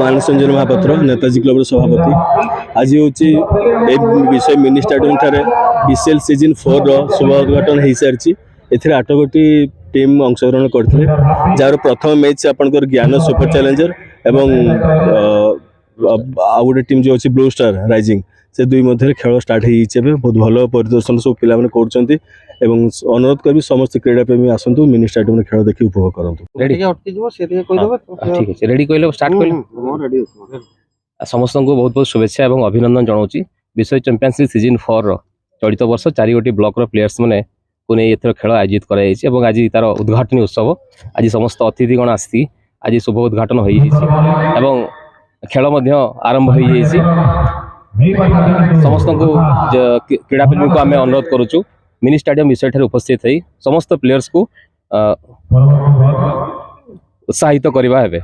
ମାନस Ranjan Mahapatra Netaji club सभापति आज हूँ विषय मिनी स्टाडियम ठारे बीसीएल सीजन 4 शुभ उद्घाटन हो सारी ए 8 गोटी टीम अंशग्रहण करते जार प्रथम मैच आपंकर ज्ञान सुपर चैलेंजर एवं आउ गोटे टीम जो अच्छी ब्लू स्टार राइजिंग से दुई मध्य खेल स्टार्ट हो बहुत भल परिदर्शन सब पिला कर अनुरोध करी समस्त क्रीड़ा प्रेमी आसतु मिनी स्टाडियम खेल देखिए उपभोग करूँ। समस्त को बहुत बहुत शुभेच्छा और अभिनंदन जनाऊँ विषय चैंपियनशिप सीजन 4 चलित वर्ष 4 गोटी ब्लॉक प्लेयर्स मैंने को नहीं एथर खेल आयोजित कर आज तार उद्घाटन उत्सव आज समस्त अतिथिगण आसी आज शुभ उद्घाटन हो खेल आरंभ हो समस्त को क्रीड़ाप्रेमी को आम अनुरोध करुचु मिनी स्टाडियम विषय ठारे उपस्थित हो समस्त प्लेयर्स को उत्साहित करवा हेबे।